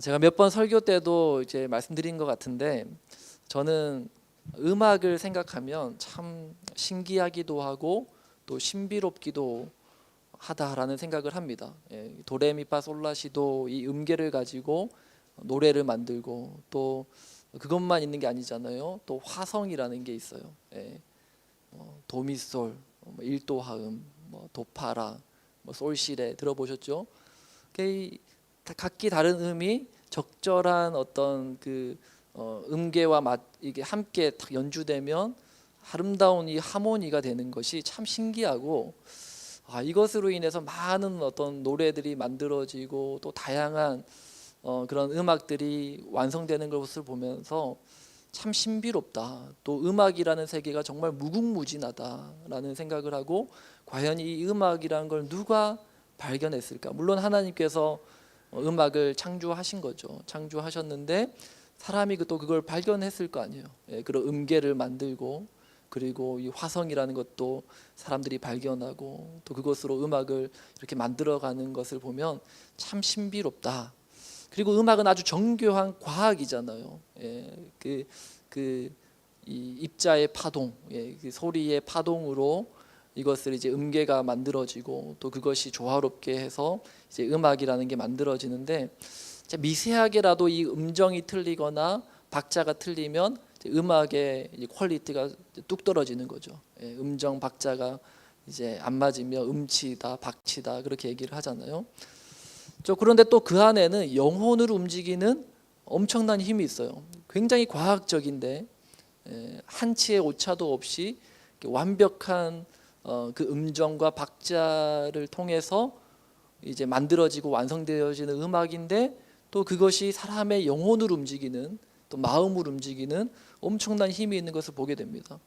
제가 몇 번 설교 때도 이제 말씀드린 것 같은데, 저는 음악을 생각하면 참 신기하기도 하고 또 신비롭기도 하다라는 생각을 합니다. 도레미파솔라시도 이 음계를 가지고 노래를 만들고, 또 그것만 있는 게 아니잖아요. 또 화성이라는 게 있어요. 도미솔, 1도 화음, 도파라, 솔시레 들어보셨죠? 각기 다른 음이 적절한 어떤 음계와 이게 함께 딱 연주되면 아름다운 이 하모니가 되는 것이 참 신기하고, 이것으로 인해서 많은 어떤 노래들이 만들어지고 또 다양한 그런 음악들이 완성되는 것을 보면서 참 신비롭다. 또 음악이라는 세계가 정말 무궁무진하다라는 생각을 하고, 과연 이 음악이라는 걸 누가 발견했을까? 물론 하나님께서 음악을 창조하신 거죠. 창조하셨는데 사람이 또 그걸 발견했을 거 아니에요. 그런 음계를 만들고, 그리고 이 화성이라는 것도 사람들이 발견하고 또 그것으로 음악을 이렇게 만들어가는 것을 보면 참 신비롭다. 그리고 음악은 아주 정교한 과학이잖아요. 이 입자의 파동, 그 소리의 파동으로 이것을 이제 음계가 만들어지고 또 그것이 조화롭게 해서 이제 음악이라는 게 만들어지는데, 미세하게라도 이 음정이 틀리거나 박자가 틀리면 음악의 퀄리티가 뚝 떨어지는 거죠. 음정 박자가 이제 안 맞으면 음치다, 박치다 그렇게 얘기를 하잖아요. 그런데 또 그 안에는 영혼을 움직이는 엄청난 힘이 있어요. 굉장히 과학적인데 한치의 오차도 없이 완벽한 그 음정과 박자를 통해서 이제 만들어지고 완성되어지는 음악인데, 또 그것이 사람의 영혼을 움직이는, 또 마음을 움직이는 엄청난 힘이 있는 것을 보게 됩니다.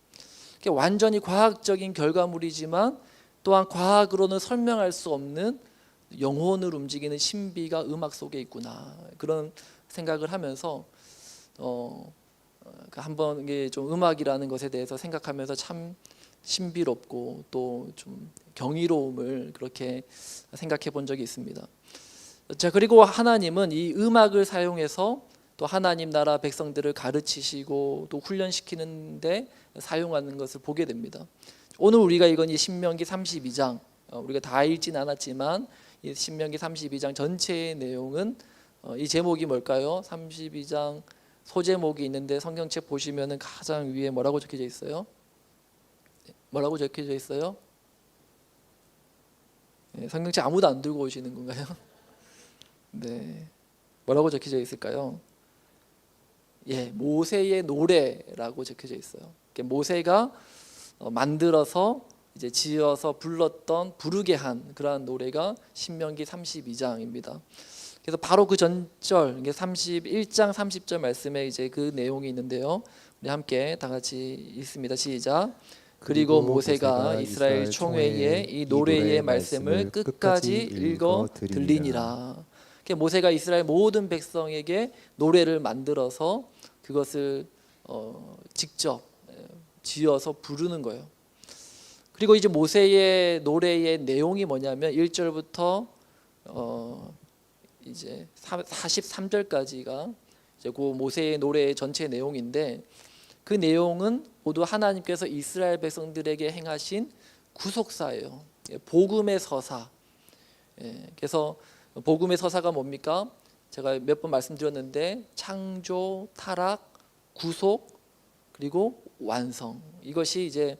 완전히 과학적인 결과물이지만 또한 과학으로는 설명할 수 없는 영혼을 움직이는 신비가 음악 속에 있구나, 그런 생각을 하면서 한번 이게 좀 음악이라는 것에 대해서 생각하면서 참 신비롭고 또 좀 경이로움을 그렇게 생각해 본 적이 있습니다. 자, 그리고 하나님은 이 음악을 사용해서 또 하나님 나라 백성들을 가르치시고 또 훈련시키는데 사용하는 것을 보게 됩니다. 오늘 우리가 이건 이 신명기 32장, 우리가 다 읽진 않았지만 이 신명기 32장 전체의 내용은 이 제목이 뭘까요? 32장 소제목이 있는데 성경책 보시면은 가장 위에 뭐라고 적혀져 있어요? 뭐라고 적혀져 있어요? 성경책 아무도 안 들고 오시는 건가요? 네, 뭐라고 적혀져 있을까요? 모세의 노래라고 적혀져 있어요. 모세가 만들어서 이제 지어서 불렀던, 부르게 한 그러한 노래가 신명기 32장입니다. 그래서 바로 그 전절, 이게 31장 30절 말씀에 이제 그 내용이 있는데요. 우리 함께 다 같이 읽습니다. 시작. 그리고 모세가 이스라엘 총회에 이 노래의 말씀을 끝까지 읽어 들리니라. 모세가 이스라엘 모든 백성에게 노래를 만들어서 그것을 직접 지어서 부르는 거예요. 그리고 이제 모세의 노래의 내용이 뭐냐면 1절부터 이제 43절까지가 이제 그 모세의 노래의 전체 내용인데, 그 내용은 모두 하나님께서 이스라엘 백성들에게 행하신 구속사예요. 복음의 서사. 그래서 복음의 서사가 뭡니까? 제가 몇 번 말씀드렸는데 창조, 타락, 구속, 그리고 완성. 이것이 이제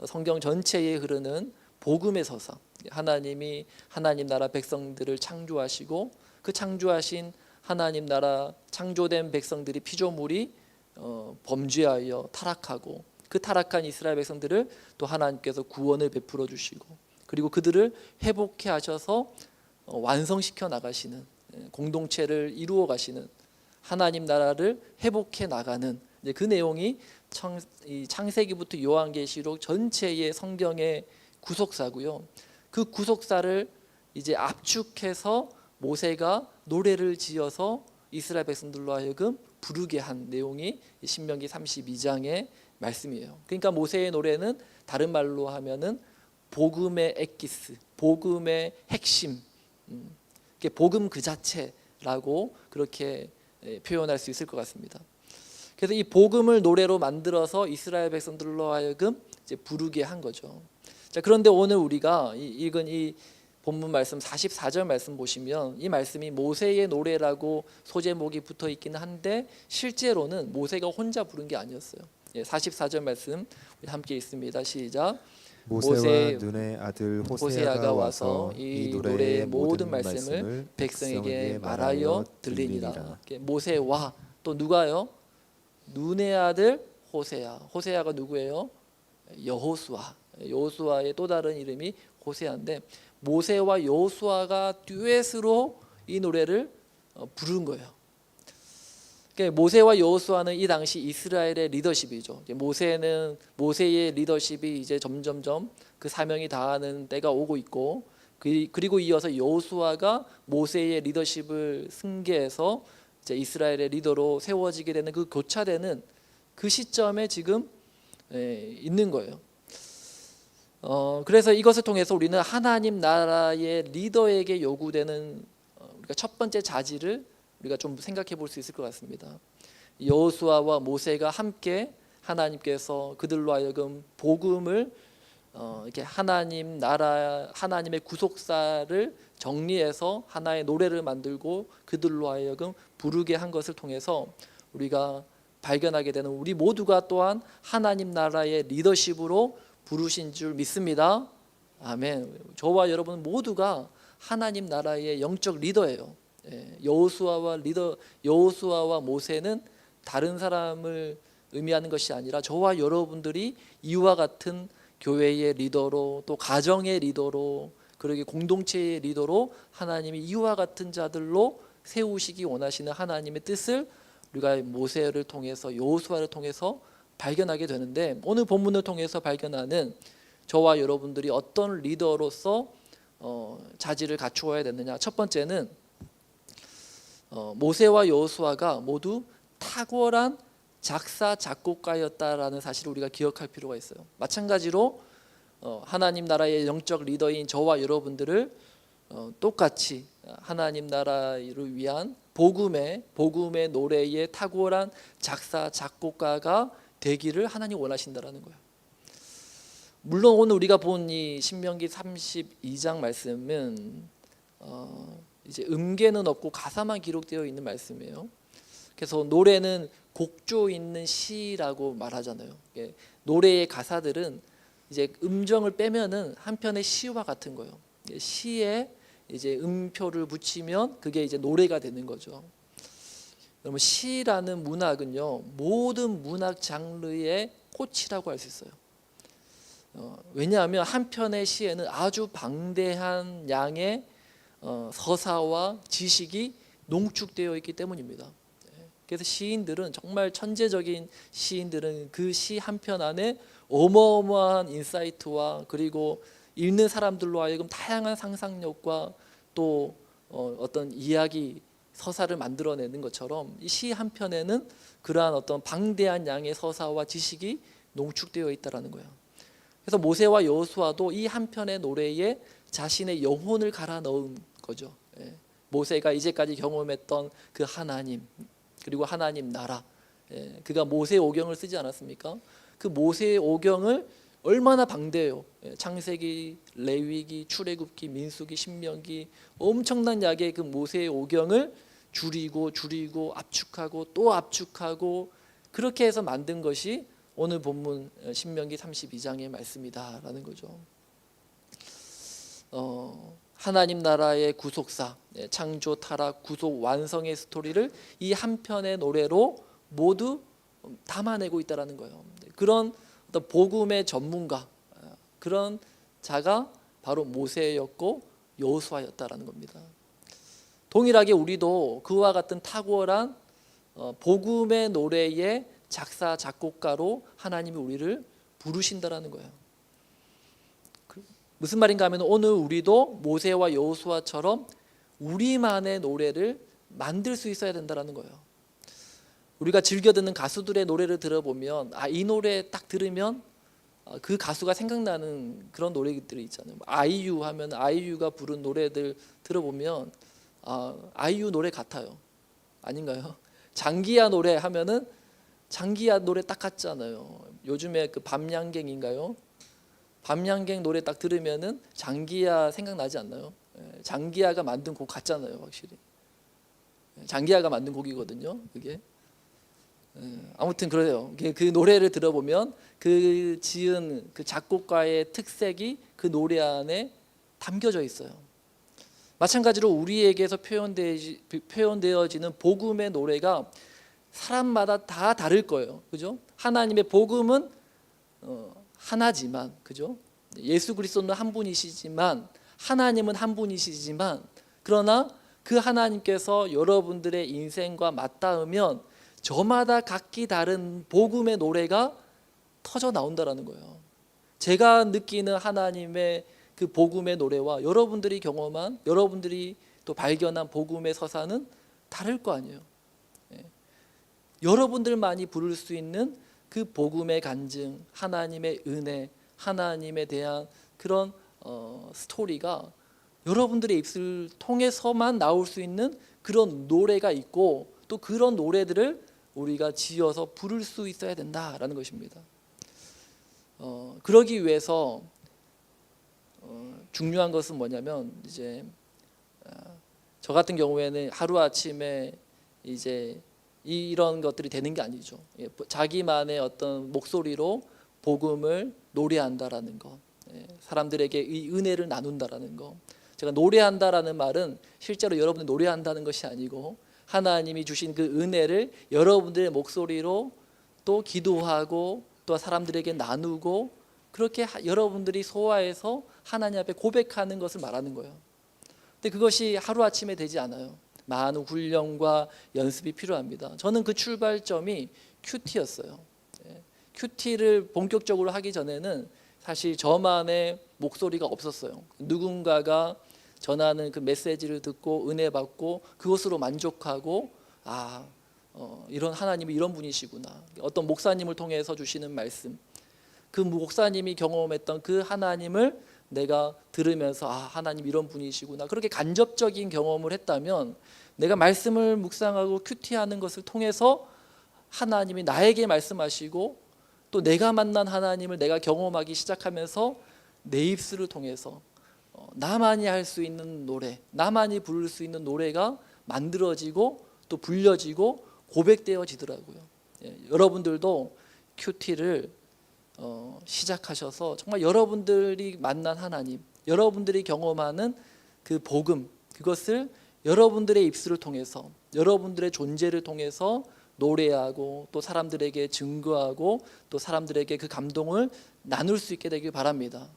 성경 전체에 흐르는 복음의 서사. 하나님이 하나님 나라 백성들을 창조하시고 그 창조하신 하나님 나라 창조된 백성들이 피조물이 범죄하여 타락하고, 그 타락한 이스라엘 백성들을 또 하나님께서 구원을 베풀어 주시고, 그리고 그들을 회복해 하셔서 완성시켜 나가시는, 공동체를 이루어 가시는, 하나님 나라를 회복해 나가는 그 내용이 창세기부터 요한계시록 전체의 성경의 구속사고요. 그 구속사를 이제 압축해서 모세가 노래를 지어서 이스라엘 백성들로 하여금 부르게 한 내용이 신명기 32장의 말씀이에요. 그러니까 모세의 노래는 다른 말로 하면은 복음의 엑기스, 복음의 핵심, 복음 그 자체, 라고 그렇게 표현할 수 있을 것 같습니다. 그래서 이 복음을 노래로 만들어서 이스라엘 백성들로 하여금 이제 부르게 한 거죠. 자, 그런데 오늘 우리가 읽은 이 본문 말씀 44절 말씀 보시면 이 말씀이 모세의 노래라고 소제목이 붙어 있기는 한데 실제로는 모세가 혼자 부른 게 아니었어요. 44절 말씀 우리 함께 읽습니다. 시작. 모세와 눈의 아들 호세아가 와서 이 노래의 모든 말씀을 백성에게 말하여 들리니라. 모세와 또 누가요? 눈의 아들 호세아. 호세아가 누구예요? 여호수아. 여호수아의 또 다른 이름이 호세아인데 모세와 여호수아가 듀엣으로 이 노래를 부른 거예요. 그러니까 모세와 여호수아는 이 당시 이스라엘의 리더십이죠. 모세의 리더십이 이제 점점점 그 사명이 다하는 때가 오고 있고, 그리고 이어서 여호수아가 모세의 리더십을 승계해서 이제 이스라엘의 리더로 세워지게 되는 그 교차되는 그 시점에 지금 있는 거예요. 그래서 이것을 통해서 우리는 하나님 나라의 리더에게 요구되는 우리가 첫 번째 자질을 우리가 좀 생각해 볼 수 있을 것 같습니다. 여호수아와 모세가 함께 하나님께서 그들로 하여금 복음을 이렇게 하나님 나라 하나님의 구속사를 정리해서 하나의 노래를 만들고 그들로 하여금 부르게 한 것을 통해서 우리가 발견하게 되는 우리 모두가 또한 하나님 나라의 리더십으로 부르신 줄 믿습니다. 아멘. 저와 여러분 모두가 하나님 나라의 영적 리더예요. 여호수아와 모세는 다른 사람을 의미하는 것이 아니라 저와 여러분들이 이와 같은 교회의 리더로 또 가정의 리더로 그러게 공동체의 리더로 하나님이 이와 같은 자들로 세우시기 원하시는 하나님의 뜻을 우리가 모세를 통해서 여호수아를 통해서 발견하게 되는데 오늘 본문을 통해서 발견하는 저와 여러분들이 어떤 리더로서 자질을 갖추어야 되느냐. 첫 번째는 모세와 여호수아가 모두 탁월한 작사 작곡가였다라는 사실을 우리가 기억할 필요가 있어요. 마찬가지로 하나님 나라의 영적 리더인 저와 여러분들을 똑같이 하나님 나라를 위한 복음의 노래의 탁월한 작사 작곡가가 되기를 하나님 원하신다라는 거예요. 물론 오늘 우리가 본 이 신명기 32장 말씀은 이제 음계는 없고 가사만 기록되어 있는 말씀이에요. 그래서 노래는 곡조 있는 시라고 말하잖아요. 노래의 가사들은 이제 음정을 빼면은 한편의 시와 같은 거예요. 시에 이제 음표를 붙이면 그게 이제 노래가 되는 거죠. 여러분 시라는 문학은요 모든 문학 장르의 꽃이라고 할 수 있어요. 왜냐하면 한 편의 시에는 아주 방대한 양의 서사와 지식이 농축되어 있기 때문입니다. 그래서 시인들은 정말 천재적인 시인들은 그 시 한 편 안에 어마어마한 인사이트와 그리고 읽는 사람들로 하여금 다양한 상상력과 또 어떤 이야기 서사를 만들어내는 것처럼 이 시 한 편에는 그러한 어떤 방대한 양의 서사와 지식이 농축되어 있다라는 거예요. 그래서 모세와 여호수아도 이 한 편의 노래에 자신의 영혼을 갈아 넣은 거죠. 모세가 이제까지 경험했던 그 하나님 그리고 하나님 나라, 그가 모세의 오경을 쓰지 않았습니까? 그 모세의 오경을 얼마나 방대해요. 창세기, 레위기, 출애굽기, 민수기, 신명기 엄청난 양의 그 모세의 오경을 줄이고 압축하고 또 압축하고 그렇게 해서 만든 것이 오늘 본문 신명기 32장의 말씀이다라는 거죠. 하나님 나라의 구속사, 창조, 타락, 구속, 완성의 스토리를 이 한 편의 노래로 모두 담아내고 있다라는 거예요. 그런 어떤 복음의 전문가, 그런 자가 바로 모세였고 여호수아였다라는 겁니다. 동일하게 우리도 그와 같은 탁월한 복음의 노래의 작사 작곡가로 하나님이 우리를 부르신다라는 거예요. 무슨 말인가 하면 오늘 우리도 모세와 여호수아처럼 우리만의 노래를 만들 수 있어야 된다는 거예요. 우리가 즐겨 듣는 가수들의 노래를 들어보면 이 노래 딱 들으면 그 가수가 생각나는 그런 노래들이 있잖아요. 아이유 하면 아이유가 부른 노래들 들어보면 아이유 노래 같아요. 아닌가요? 장기야 노래 하면은 장기야 노래 딱 같잖아요. 요즘에 그 밤양갱인가요? 밤양갱 노래 딱 들으면은 장기야 생각나지 않나요? 장기야가 만든 곡 같잖아요, 확실히. 장기야가 만든 곡이거든요, 그게. 아무튼 그래요. 그 노래를 들어보면 그 지은 그 작곡가의 특색이 그 노래 안에 담겨져 있어요. 마찬가지로 우리에게서 표현되어지는 복음의 노래가 사람마다 다 다를 거예요. 그죠? 하나님의 복음은 하나지만, 그죠? 예수 그리스도는 한 분이시지만, 하나님은 한 분이시지만, 그러나 그 하나님께서 여러분들의 인생과 맞닿으면 저마다 각기 다른 복음의 노래가 터져 나온다라는 거예요. 제가 느끼는 하나님의 그 복음의 노래와 여러분들이 경험한, 여러분들이 또 발견한 복음의 서사는 다를 거 아니에요. 여러분들만이 부를 수 있는 그 복음의 간증, 하나님의 은혜, 하나님에 대한 그런 스토리가 여러분들의 입술을 통해서만 나올 수 있는 그런 노래가 있고, 또 그런 노래들을 우리가 지어서 부를 수 있어야 된다라는 것입니다. 그러기 위해서 중요한 것은 뭐냐면, 이제 저 같은 경우에는 하루 아침에 이제 이런 것들이 되는 게 아니죠. 자기만의 어떤 목소리로 복음을 노래한다라는 것, 사람들에게 이 은혜를 나눈다라는 것. 제가 노래한다라는 말은 실제로 여러분이 노래한다는 것이 아니고, 하나님이 주신 그 은혜를 여러분들의 목소리로 또 기도하고 또 사람들에게 나누고, 그렇게 여러분들이 소화해서 하나님 앞에 고백하는 것을 말하는 거예요. 근데 그것이 하루아침에 되지 않아요. 많은 훈련과 연습이 필요합니다. 저는 그 출발점이 큐티였어요. 큐티를 본격적으로 하기 전에는 사실 저만의 목소리가 없었어요. 누군가가 전하는 그 메시지를 듣고 은혜 받고 그것으로 만족하고, 이런 하나님이 이런 분이시구나, 어떤 목사님을 통해서 주시는 말씀, 그 목사님이 경험했던 그 하나님을 내가 들으면서 하나님 이런 분이시구나, 그렇게 간접적인 경험을 했다면, 내가 말씀을 묵상하고 큐티하는 것을 통해서 하나님이 나에게 말씀하시고 또 내가 만난 하나님을 내가 경험하기 시작하면서 내 입술을 통해서 나만이 할 수 있는 노래, 나만이 부를 수 있는 노래가 만들어지고 또 불려지고 고백되어지더라고요. 여러분들도 큐티를 시작하셔서 정말 여러분들이 만난 하나님, 여러분들이 경험하는 그 복음, 그것을 여러분들의 입술을 통해서, 여러분들의 존재를 통해서 노래하고 또 사람들에게 증거하고 또 사람들에게 그 감동을 나눌 수 있게 되길 바랍니다.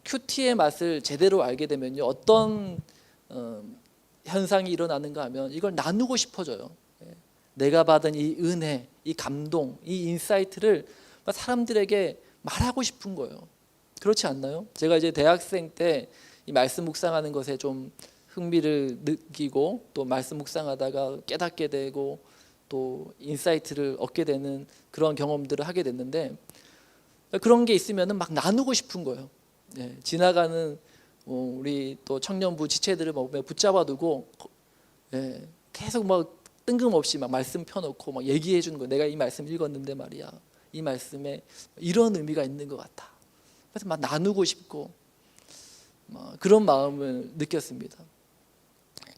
큐티의 맛을 제대로 알게 되면요, 어떤 현상이 일어나는가 하면 이걸 나누고 싶어져요. 내가 받은 이 은혜, 이 감동, 이 인사이트를 사람들에게 말하고 싶은 거예요. 그렇지 않나요? 제가 이제 대학생 때 이 말씀 묵상하는 것에 좀 흥미를 느끼고 또 말씀 묵상하다가 깨닫게 되고 또 인사이트를 얻게 되는 그런 경험들을 하게 됐는데, 그런 게 있으면은 막 나누고 싶은 거예요. 지나가는 우리 또 청년부 지체들을 보면 붙잡아두고 계속 막 뜬금없이 막 말씀 펴놓고 막 얘기해 주는 거예요. 내가 이 말씀 읽었는데 말이야, 이 말씀에 이런 의미가 있는 것 같아. 그래서 막 나누고 싶고 그런 마음을 느꼈습니다.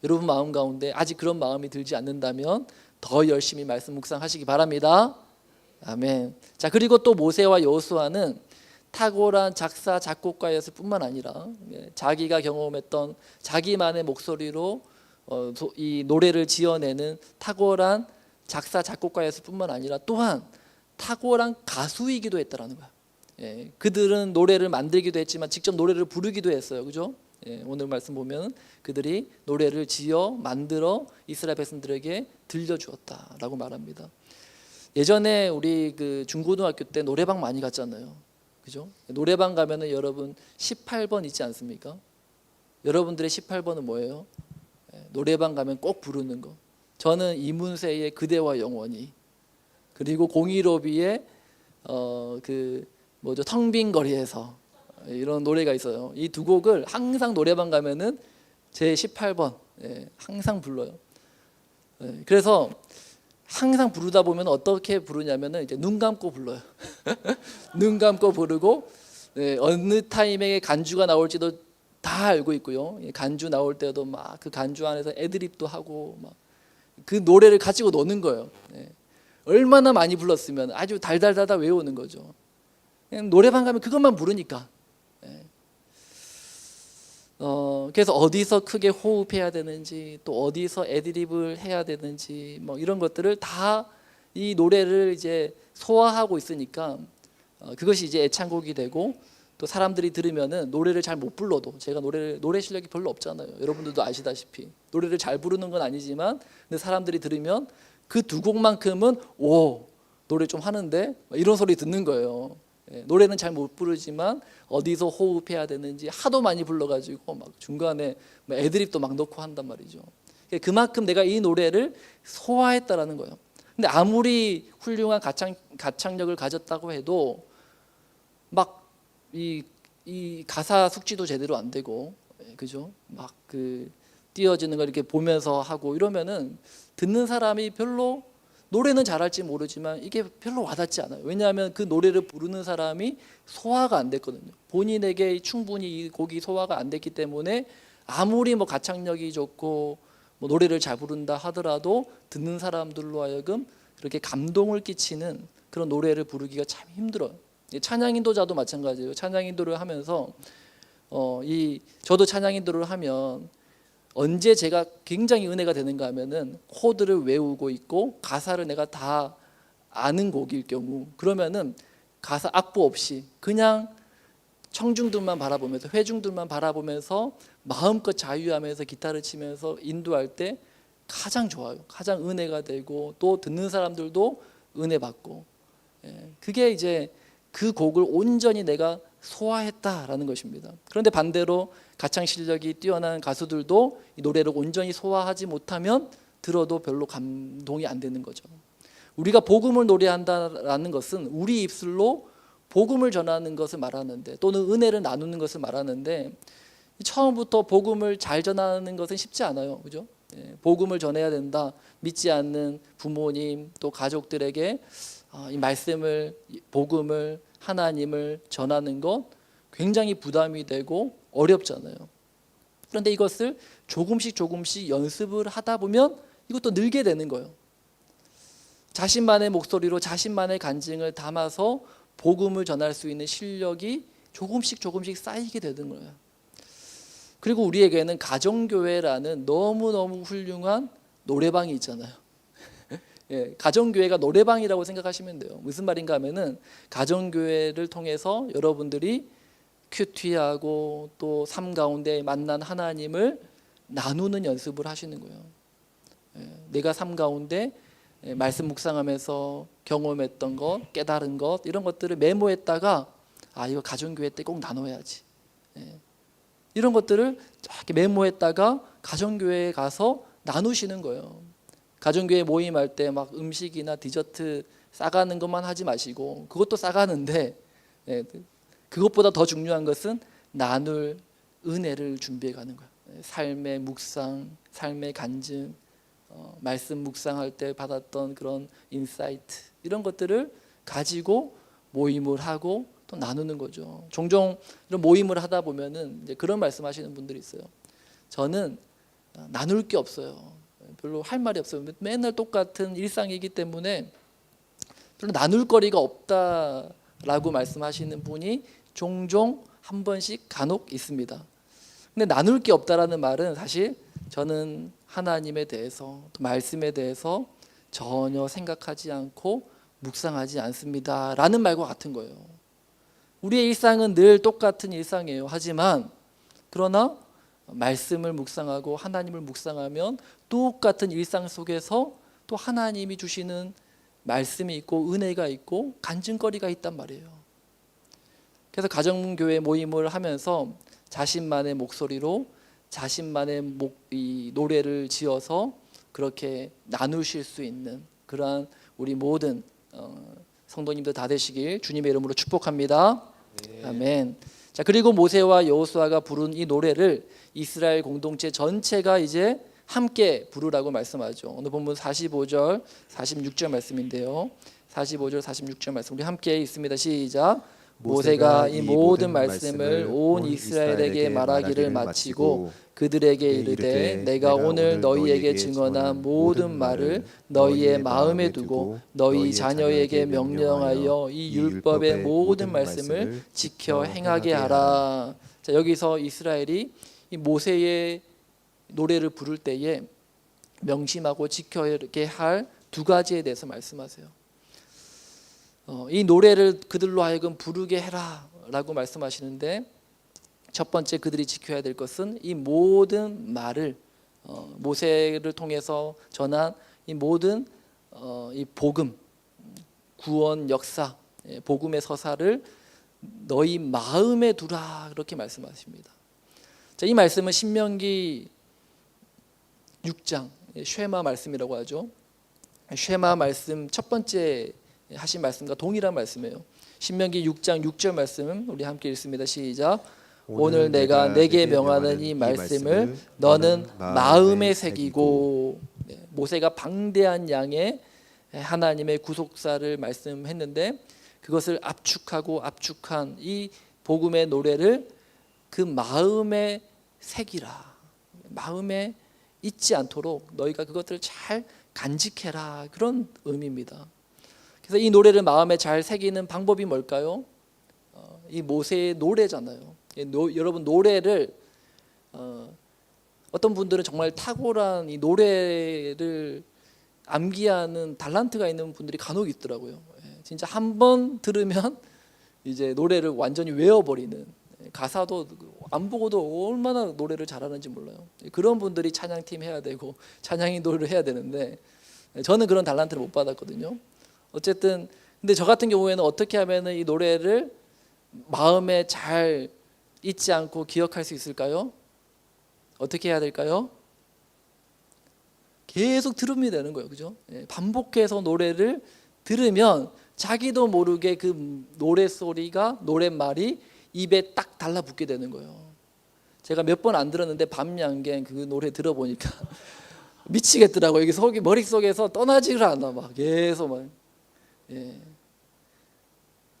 여러분 마음 가운데 아직 그런 마음이 들지 않는다면 더 열심히 말씀 묵상하시기 바랍니다. 아멘. 자, 그리고 또 모세와 여호수아는 탁월한 작사 작곡가였을 뿐만 아니라 자기가 경험했던 자기만의 목소리로 이 노래를 지어내는 탁월한 작사 작곡가였을 뿐만 아니라 또한 탁월한 가수이기도 했다라는 거야. 그들은 노래를 만들기도 했지만 직접 노래를 부르기도 했어요. 그죠? 오늘 말씀 보면 그들이 노래를 지어 만들어 이스라엘 백성들에게 들려주었다라고 말합니다. 예전에 우리 그 중고등학교 때 노래방 많이 갔잖아요. 그죠? 노래방 가면은 여러분 18번 있지 않습니까? 여러분들의 18번은 뭐예요? 노래방 가면 꼭 부르는 거. 저는 이문세의 그대와 영원히, 그리고 015B의 텅 빈 거리에서, 이런 노래가 있어요. 이 두 곡을 항상 노래방 가면은 제 18번 예, 항상 불러요. 예, 그래서 항상 부르다 보면 어떻게 부르냐면은 이제 눈 감고 불러요. 눈 감고 부르고 예, 어느 타임에 간주가 나올지도 다 알고 있고요. 예, 간주 나올 때도 막 그 간주 안에서 애드립도 하고 막 그 노래를 가지고 노는 거예요. 예, 얼마나 많이 불렀으면 아주 달달달달 외우는 거죠. 그냥 노래방 가면 그것만 부르니까. 예. 그래서 어디서 크게 호흡해야 되는지 또 어디서 애드립을 해야 되는지 뭐 이런 것들을 다 이 노래를 이제 소화하고 있으니까 그것이 이제 애창곡이 되고 또 사람들이 들으면은 노래를 잘 못 불러도 제가 노래 실력이 별로 없잖아요. 여러분들도 아시다시피 노래를 잘 부르는 건 아니지만 근데 사람들이 들으면 그 두 곡만큼은 오 노래 좀 하는데 이런 소리 듣는 거예요. 예, 노래는 잘 못 부르지만 어디서 호흡해야 되는지 하도 많이 불러가지고 막 중간에 막 애드립도 막 넣고 한단 말이죠. 그만큼 내가 이 노래를 소화했다라는 거예요. 근데 아무리 훌륭한 가창력을 가졌다고 해도 막 이 가사 숙지도 제대로 안 되고, 그죠? 막 그 띄어지는 걸 이렇게 보면서 하고 이러면은 듣는 사람이 별로 노래는 잘할지 모르지만 이게 별로 와닿지 않아요. 왜냐하면 그 노래를 부르는 사람이 소화가 안 됐거든요. 본인에게 충분히 이 곡이 소화가 안 됐기 때문에 아무리 뭐 가창력이 좋고 뭐 노래를 잘 부른다 하더라도 듣는 사람들로 하여금 그렇게 감동을 끼치는 그런 노래를 부르기가 참 힘들어요. 찬양 인도자도 마찬가지예요. 찬양 인도를 하면서 저도 찬양 인도를 하면 언제 제가 굉장히 은혜가 되는가 하면은 코드를 외우고 있고 가사를 내가 다 아는 곡일 경우 그러면은 가사 악보 없이 그냥 청중들만 바라보면서 회중들만 바라보면서 마음껏 자유하면서 기타를 치면서 인도할 때 가장 좋아요. 가장 은혜가 되고 또 듣는 사람들도 은혜 받고 그게 이제 그 곡을 온전히 내가 소화했다라는 것입니다. 그런데 반대로 가창 실력이 뛰어난 가수들도 이 노래를 온전히 소화하지 못하면 들어도 별로 감동이 안 되는 거죠. 우리가 복음을 노래한다라는 것은 우리 입술로 복음을 전하는 것을 말하는데 또는 은혜를 나누는 것을 말하는데 처음부터 복음을 잘 전하는 것은 쉽지 않아요. 그죠? 복음을 전해야 된다. 믿지 않는 부모님 또 가족들에게 이 말씀을 복음을 하나님을 전하는 것 굉장히 부담이 되고 어렵잖아요. 그런데 이것을 조금씩 연습을 하다 보면 이것도 늘게 되는 거예요. 자신만의 목소리로 자신만의 간증을 담아서 복음을 전할 수 있는 실력이 조금씩 쌓이게 되는 거예요. 그리고 우리에게는 가정교회라는 너무너무 훌륭한 노래방이 있잖아요. 예, 가정교회가 노래방이라고 생각하시면 돼요. 무슨 말인가 하면은 가정교회를 통해서 여러분들이 큐티하고 또 삶 가운데 만난 하나님을 나누는 연습을 하시는 거예요. 예, 내가 삶 가운데 말씀 묵상하면서 경험했던 것, 깨달은 것 이런 것들을 메모했다가 이거 가정교회 때 꼭 나눠야지. 예, 이런 것들을 이렇게 메모했다가 가정교회에 가서 나누시는 거예요. 가정교회 모임할 때 막 음식이나 디저트 싸가는 것만 하지 마시고 그것도 싸가는데 그것보다 더 중요한 것은 나눌 은혜를 준비해 가는 거예요. 삶의 묵상, 삶의 간증, 말씀 묵상할 때 받았던 그런 인사이트 이런 것들을 가지고 모임을 하고 또 나누는 거죠. 종종 이런 모임을 하다 보면은 이제 그런 말씀하시는 분들이 있어요. 저는 나눌 게 없어요. 별로 할 말이 없어요. 맨날 똑같은 일상이기 때문에 별로 나눌 거리가 없다라고 말씀하시는 분이 종종 한 번씩 간혹 있습니다. 근데 나눌 게 없다라는 말은 사실 저는 하나님에 대해서 또 말씀에 대해서 전혀 생각하지 않고 묵상하지 않습니다라는 말과 같은 거예요. 우리의 일상은 늘 똑같은 일상이에요. 하지만 그러나 말씀을 묵상하고 하나님을 묵상하면 똑같은 일상 속에서 또 하나님이 주시는 말씀이 있고 은혜가 있고 간증거리가 있단 말이에요. 그래서 가정교회 모임을 하면서 자신만의 목소리로 자신만의 이 노래를 지어서 그렇게 나누실 수 있는 그러한 우리 모든 성도님들 다 되시길 주님의 이름으로 축복합니다. 아멘. 자, 그리고 모세와 여호수아가 부른 이 노래를 이스라엘 공동체 전체가 이제 함께 부르라고 말씀하죠. 오늘 본문 45절, 46절 말씀인데요. 45절, 46절 말씀 우리 함께 있습니다. 시작. 모세가 이 모든 말씀을 온 이스라엘에게 말하기를 마치고 그들에게 이르되 내가 오늘 너희에게 증언한 모든 말을 너희의 마음에 두고 너희 자녀에게 명령하여 이 율법의 모든 말씀을 지켜 행하게 하라. 자, 여기서 이스라엘이 이 모세의 노래를 부를 때에 명심하고 지켜야 할 두 가지에 대해서 말씀하세요. 이 노래를 그들로 하여금 부르게 해라라고 말씀하시는데, 첫 번째 그들이 지켜야 될 것은 이 모든 말을 모세를 통해서 전한 이 모든 이 복음, 구원 역사, 복음의 서사를 너희 마음에 두라, 그렇게 말씀하십니다. 자, 이 말씀은 신명기 6장 쉐마 말씀이라고 하죠. 쉐마 말씀 첫 번째 하신 말씀과 동일한 말씀이에요. 신명기 6장 6절 말씀 우리 함께 읽습니다. 시작. 오늘 내가 내게 명하는 이 말씀을 너는 마음에 새기고. 모세가 방대한 양의 하나님의 구속사를 말씀했는데 그것을 압축한 이 복음의 노래를 그 마음에 새기라. 마음에 잊지 않도록 너희가 그것을 잘 간직해라, 그런 의미입니다. 그래서 이 노래를 마음에 잘 새기는 방법이 뭘까요? 이 모세의 노래잖아요. 여러분, 노래를 어떤 분들은 정말 탁월한 이 노래를 암기하는 달란트가 있는 분들이 간혹 있더라고요. 진짜 한 번 들으면 이제 노래를 완전히 외워버리는, 가사도 안 보고도 얼마나 노래를 잘하는지 몰라요. 그런 분들이 찬양팀 해야 되고 찬양이 노래를 해야 되는데 저는 그런 달란트를 못 받았거든요. 어쨌든 근데 저 같은 경우에는 어떻게 하면 이 노래를 마음에 잘 잊지 않고 기억할 수 있을까요? 어떻게 해야 될까요? 계속 들으면 되는 거예요. 그죠? 반복해서 노래를 들으면 자기도 모르게 그 노래 소리가, 노랫말이 입에 딱 달라붙게 되는 거예요. 제가 몇 번 안 들었는데 밤양갱 그 노래 들어보니까 미치겠더라고요. 이게 머릿속에서 떠나지를 않아. 막 계속 막.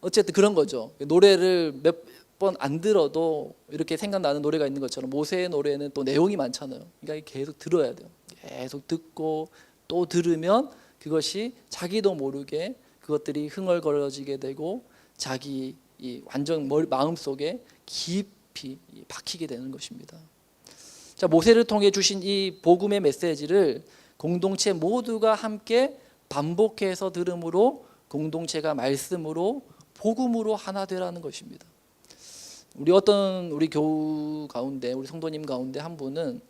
어쨌든 그런 거죠. 노래를 몇 번 안 들어도 이렇게 생각나는 노래가 있는 것처럼 모세의 노래는 또 내용이 많잖아요. 그러니까 계속 들어야 돼요. 계속 듣고 또 들으면 그것이 자기도 모르게 그것들이 흥얼거려지게 되고 자기 이 완전 마음속에 깊이 박히게 되는 것입니다. 자, 모세를 통해 주신 이 복음의 메시지를 공동체 모두가 함께 반복해서 들음으로 공동체가 말씀으로 복음으로 하나 되라는 것입니다. 우리 교우 가운데, 우리 성도님 가운데 한 분은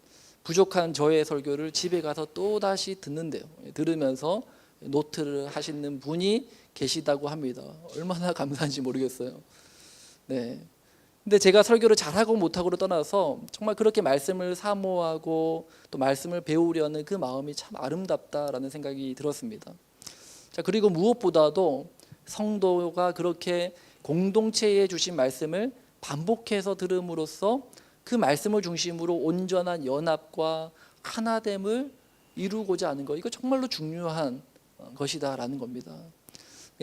부족한 저의 설교를 집에 가서 또 다시 듣는데요. 들으면서 노트를 하시는 분이 계시다고 합니다. 얼마나 감사한지 모르겠어요. 네. 근데 제가 설교를 잘하고 못하고를 떠나서 정말 그렇게 말씀을 사모하고 또 말씀을 배우려는 그 마음이 참 아름답다라는 생각이 들었습니다. 자, 그리고 무엇보다도 성도가 그렇게 공동체에 주신 말씀을 반복해서 들음으로써 그 말씀을 중심으로 온전한 연합과 하나됨을 이루고자 하는 것, 이거 정말로 중요한 것이다라는 겁니다.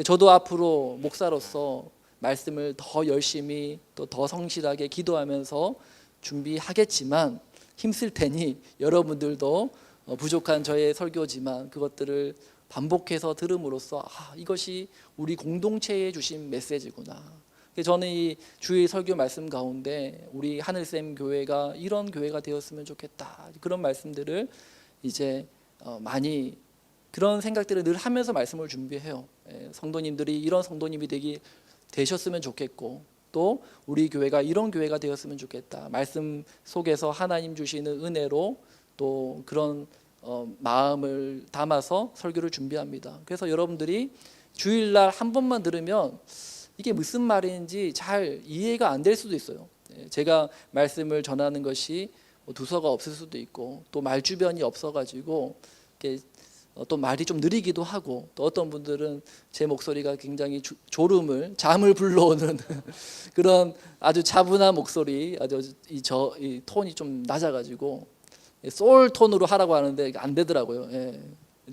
저도 앞으로 목사로서 말씀을 더 열심히 또 더 성실하게 기도하면서 준비하겠지만 힘쓸 테니 여러분들도 부족한 저의 설교지만 그것들을 반복해서 들음으로써 이것이 우리 공동체에 주신 메시지구나. 저는 이 주일 설교 말씀 가운데 우리 하늘샘 교회가 이런 교회가 되었으면 좋겠다, 그런 말씀들을 이제 많이 그런 생각들을 늘 하면서 말씀을 준비해요. 성도님들이 이런 성도님이 되셨으면 좋겠고 또 우리 교회가 이런 교회가 되었으면 좋겠다. 말씀 속에서 하나님 주시는 은혜로 또 그런 마음을 담아서 설교를 준비합니다. 그래서 여러분들이 주일날 한 번만 들으면 이게 무슨 말인지 잘 이해가 안 될 수도 있어요. 제가 말씀을 전하는 것이 두서가 없을 수도 있고 또 말주변이 없어가지고 이렇게 또 말이 좀 느리기도 하고, 또 어떤 분들은 제 목소리가 굉장히 잠을 불러오는 그런 아주 차분한 목소리, 아주 이 톤이 좀 낮아가지고 소울 톤으로 하라고 하는데 안 되더라고요. 예.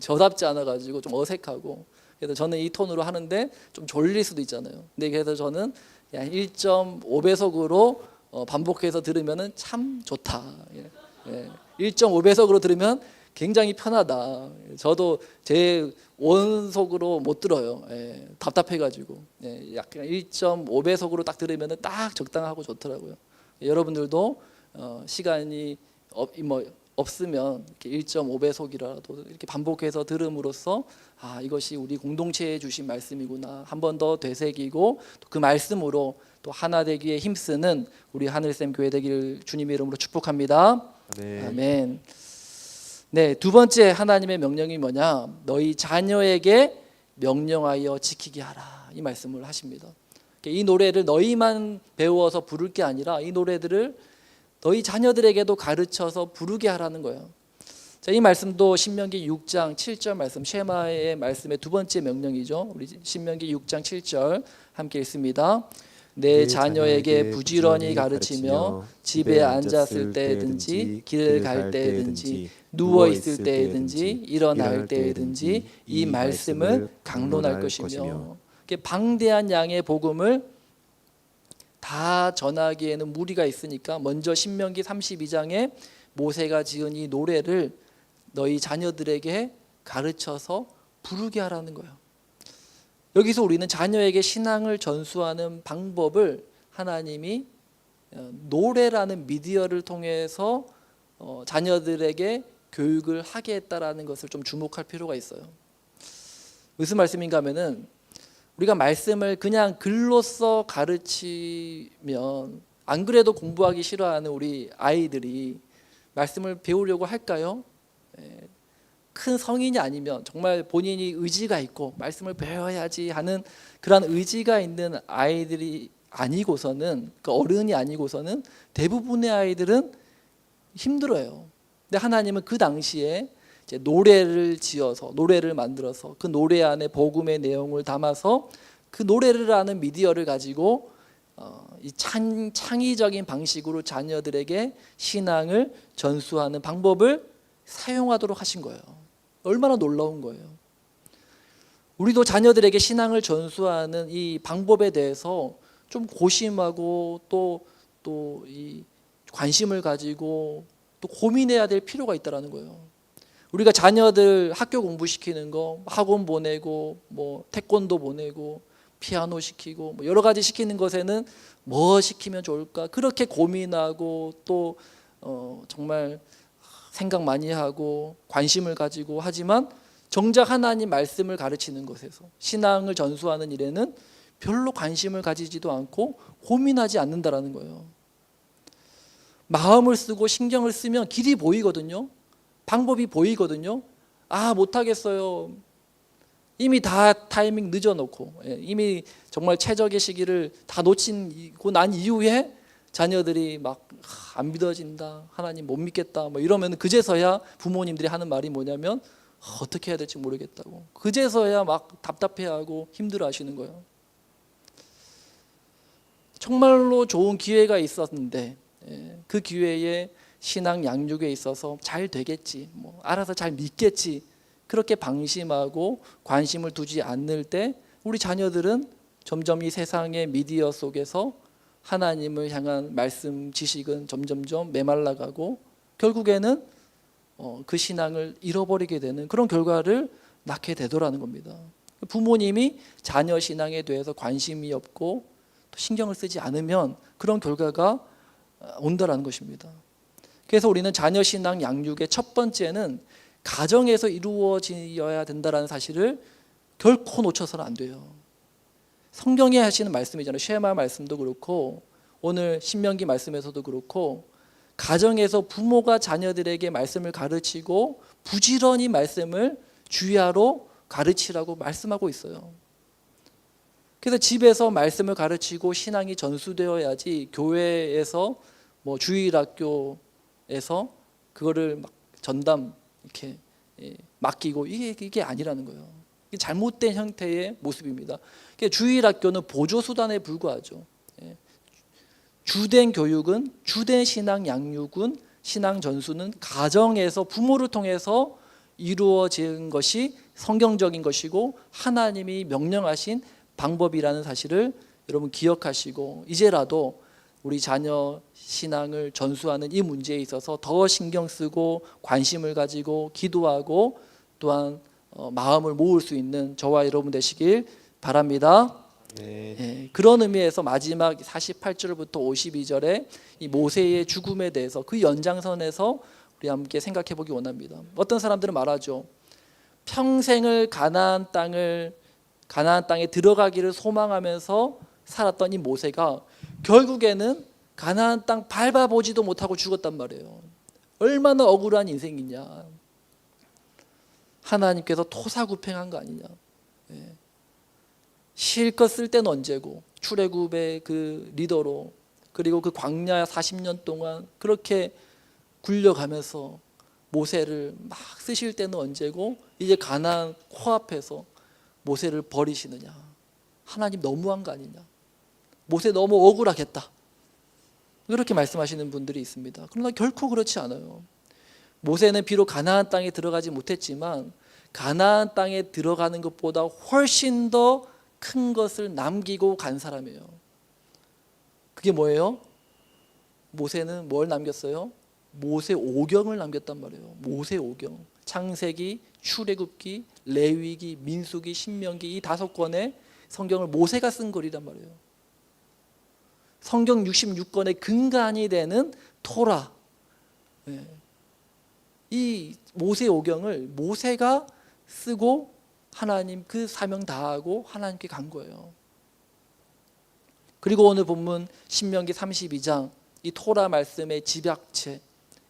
저답지 않아가지고 좀 어색하고, 그래서 저는 이 톤으로 하는데 좀 졸릴 수도 있잖아요. 근데 그래서 저는 1.5배속으로 반복해서 들으면은 참 좋다. 예. 1.5배속으로 들으면 굉장히 편하다. 저도 제 원속으로 못 들어요. 예, 답답해가지고. 예, 약간 1.5배속으로 딱 들으면 딱 적당하고 좋더라고요. 여러분들도 시간이 없으면 이렇게 1.5배속이라도 이렇게 반복해서 들음으로써 이것이 우리 공동체에 주신 말씀이구나 한 번 더 되새기고, 또 그 말씀으로 또 하나 되기에 힘쓰는 우리 하늘샘 교회 되기를 주님의 이름으로 축복합니다. 네. 아멘. 네, 두 번째 하나님의 명령이 뭐냐? 너희 자녀에게 명령하여 지키게 하라. 이 말씀을 하십니다. 이 노래를 너희만 배워서 부를 게 아니라 이 노래들을 너희 자녀들에게도 가르쳐서 부르게 하라는 거예요. 자, 이 말씀도 신명기 6장 7절 말씀, 쉐마의 말씀의 두 번째 명령이죠. 우리 신명기 6장 7절 함께 읽습니다. 내 자녀에게 부지런히 가르치며 집에 앉았을 때든지 길을 갈 때든지 누워 있을 때든지 일어날 때든지 이 말씀을 강론할 것이며. 방대한 양의 복음을 다 전하기에는 무리가 있으니까 먼저 신명기 32장에 모세가 지은 이 노래를 너희 자녀들에게 가르쳐서 부르게 하라는 거예요. 여기서 우리는 자녀에게 신앙을 전수하는 방법을 하나님이 노래라는 미디어를 통해서 자녀들에게 교육을 하게 했다라는 것을 좀 주목할 필요가 있어요. 무슨 말씀인가 하면은, 우리가 말씀을 그냥 글로써 가르치면 안 그래도 공부하기 싫어하는 우리 아이들이 말씀을 배우려고 할까요? 큰 성인이 아니면 정말 본인이 의지가 있고 말씀을 배워야지 하는 그런 의지가 있는 아이들이 아니고서는, 그 어른이 아니고서는 대부분의 아이들은 힘들어요. 근데 하나님은 그 당시에 이제 노래를 지어서, 노래를 만들어서 그 노래 안에 복음의 내용을 담아서 그 노래를 하는 미디어를 가지고 이 창의적인 방식으로 자녀들에게 신앙을 전수하는 방법을 사용하도록 하신 거예요. 얼마나 놀라운 거예요. 우리도 자녀들에게 신앙을 전수하는 이 방법에 대해서 좀 고심하고 또 이 관심을 가지고 또 고민해야 될 필요가 있다라는 거예요. 우리가 자녀들 학교 공부시키는 거, 학원 보내고 뭐 태권도 보내고 피아노 시키고 뭐 여러 가지 시키는 것에는 뭐 시키면 좋을까 그렇게 고민하고 또 정말 생각 많이 하고 관심을 가지고 하지만 정작 하나님 말씀을 가르치는 것에서, 신앙을 전수하는 일에는 별로 관심을 가지지도 않고 고민하지 않는다라는 거예요. 마음을 쓰고 신경을 쓰면 길이 보이거든요. 방법이 보이거든요. 못하겠어요. 이미 다 타이밍 늦어놓고, 이미 정말 최적의 시기를 다 놓치고 난 이후에 자녀들이 막 안 믿어진다, 하나님 못 믿겠다 뭐 이러면 그제서야 부모님들이 하는 말이 뭐냐면 어떻게 해야 될지 모르겠다고, 그제서야 막 답답해하고 힘들어하시는 거예요. 정말로 좋은 기회가 있었는데 그 기회에 신앙 양육에 있어서 잘 되겠지, 뭐 알아서 잘 믿겠지, 그렇게 방심하고 관심을 두지 않을 때 우리 자녀들은 점점 이 세상의 미디어 속에서 하나님을 향한 말씀 지식은 점점점 메말라가고 결국에는 그 신앙을 잃어버리게 되는 그런 결과를 낳게 되더라는 겁니다. 부모님이 자녀 신앙에 대해서 관심이 없고 또 신경을 쓰지 않으면 그런 결과가 온다라는 것입니다. 그래서 우리는 자녀 신앙 양육의 첫 번째는 가정에서 이루어져야 된다는 사실을 결코 놓쳐서는 안 돼요. 성경에 하시는 말씀이잖아요. 쉐마 말씀도 그렇고 오늘 신명기 말씀에서도 그렇고, 가정에서 부모가 자녀들에게 말씀을 가르치고 부지런히 말씀을 주야로 가르치라고 말씀하고 있어요. 그래서 집에서 말씀을 가르치고 신앙이 전수되어야지 교회에서 주일학교에서 그거를 막 전담 이렇게 맡기고 이게 아니라는 거예요. 이게 잘못된 형태의 모습입니다. 그러니까 주일학교는 보조 수단에 불과하죠. 주된 교육은, 주된 신앙 양육은, 신앙 전수는 가정에서 부모를 통해서 이루어진 것이 성경적인 것이고 하나님이 명령하신 방법이라는 사실을 여러분 기억하시고 이제라도 우리 자녀 신앙을 전수하는 이 문제에 있어서 더 신경 쓰고 관심을 가지고 기도하고 또한 마음을 모을 수 있는 저와 여러분 되시길 바랍니다. 네. 그런 의미에서 마지막 48절부터 52절에 이 모세의 죽음에 대해서 그 연장선에서 우리 함께 생각해 보기 원합니다. 어떤 사람들은 말하죠. 평생을 가나안 땅에 들어가기를 소망하면서 살았던 이 모세가 결국에는 가나안 땅 밟아보지도 못하고 죽었단 말이에요. 얼마나 억울한 인생이냐. 하나님께서 토사구팽한 거 아니냐. 실컷 쓸 때는 언제고 출애굽의 그 리더로 그리고 그 광야 40년 동안 그렇게 굴려가면서 모세를 막 쓰실 때는 언제고 이제 가나안 코앞에서 모세를 버리시느냐. 하나님 너무한 거 아니냐. 모세 너무 억울하겠다. 그렇게 말씀하시는 분들이 있습니다. 그러나 결코 그렇지 않아요. 모세는 비록 가나안 땅에 들어가지 못했지만 가나안 땅에 들어가는 것보다 훨씬 더 큰 것을 남기고 간 사람이에요. 그게 뭐예요? 모세는 뭘 남겼어요? 모세 오경을 남겼단 말이에요. 모세 오경. 창세기, 출애굽기, 레위기, 민수기, 신명기 이 5권의 성경을 모세가 쓴 글이란 말이에요. 성경 66권의 근간이 되는 토라. 이 모세 오경을 모세가 쓰고 하나님 그 사명 다하고 하나님께 간 거예요. 그리고 오늘 본문 신명기 32장 이 토라 말씀의 집약체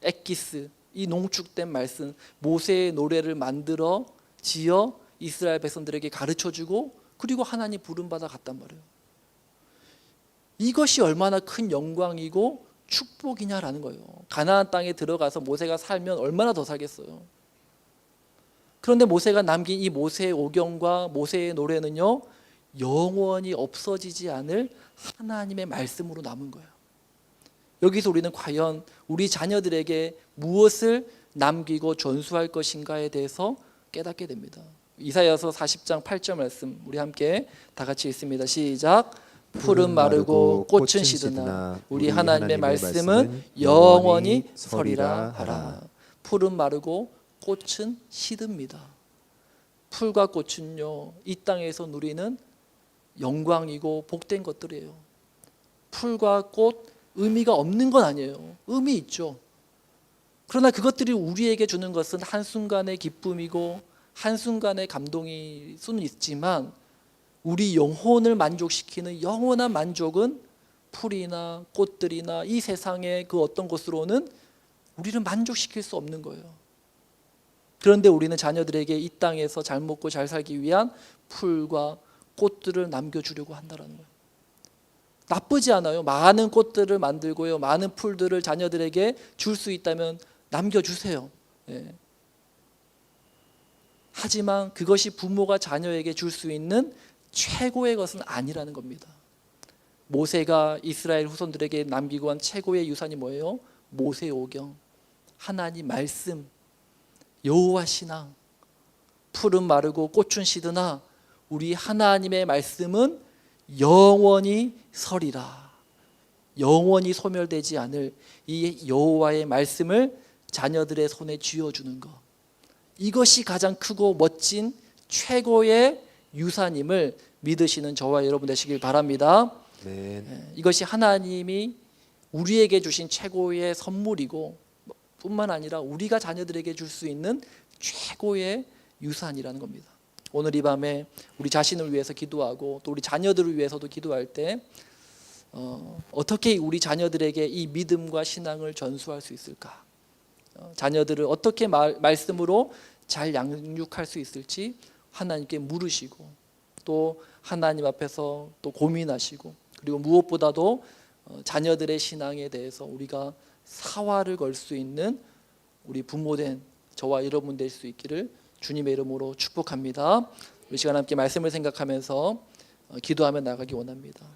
엑기스 이 농축된 말씀 모세의 노래를 만들어 지어 이스라엘 백성들에게 가르쳐주고 그리고 하나님 부름받아 갔단 말이에요. 이것이 얼마나 큰 영광이고 축복이냐라는 거예요. 가나안 땅에 들어가서 모세가 살면 얼마나 더 살겠어요. 그런데 모세가 남긴 이 모세의 오경과 모세의 노래는요 영원히 없어지지 않을 하나님의 말씀으로 남은 거예요. 여기서 우리는 과연 우리 자녀들에게 무엇을 남기고 전수할 것인가에 대해서 깨닫게 됩니다. 이사야서 40장 8절 말씀 우리 함께 다 같이 읽습니다. 시작. 풀은 마르고 꽃은 시드나 우리 하나님의 말씀은 영원히 서리라 하라. 풀은 마르고 꽃은 시듭니다. 풀과 꽃은요 이 땅에서 누리는 영광이고 복된 것들이에요. 풀과 꽃 의미가 없는 건 아니에요. 의미 있죠. 그러나 그것들이 우리에게 주는 것은 한순간의 기쁨이고 한순간의 감동일 수는 있지만 우리 영혼을 만족시키는 영원한 만족은 풀이나 꽃들이나 이 세상의 그 어떤 것으로는 우리를 만족시킬 수 없는 거예요. 그런데 우리는 자녀들에게 이 땅에서 잘 먹고 잘 살기 위한 풀과 꽃들을 남겨주려고 한다는 거예요. 나쁘지 않아요. 많은 꽃들을 만들고요. 많은 풀들을 자녀들에게 줄 수 있다면 남겨주세요. 하지만 그것이 부모가 자녀에게 줄 수 있는 최고의 것은 아니라는 겁니다. 모세가 이스라엘 후손들에게 남기고 간 최고의 유산이 뭐예요? 모세 오경, 하나님 말씀, 여호와 신앙. 풀은 마르고 꽃은 시드나 우리 하나님의 말씀은 영원히 서리라. 영원히 소멸되지 않을 이 여호와의 말씀을 자녀들의 손에 쥐어주는 것, 이것이 가장 크고 멋진 최고의 유산임을 믿으시는 저와 여러분 되시길 바랍니다. 이것이 하나님이 우리에게 주신 최고의 선물이고 뿐만 아니라 우리가 자녀들에게 줄 수 있는 최고의 유산이라는 겁니다. 오늘 이 밤에 우리 자신을 위해서 기도하고 또 우리 자녀들을 위해서도 기도할 때 어떻게 우리 자녀들에게 이 믿음과 신앙을 전수할 수 있을까? 자녀들을 어떻게 말씀으로 잘 양육할 수 있을지 하나님께 물으시고 또 하나님 앞에서 또 고민하시고 그리고 무엇보다도 자녀들의 신앙에 대해서 우리가 사활을 걸 수 있는 우리 부모된 저와 여러분 될 수 있기를 주님의 이름으로 축복합니다. 우리 시간 함께 말씀을 생각하면서 기도하며 나가기 원합니다.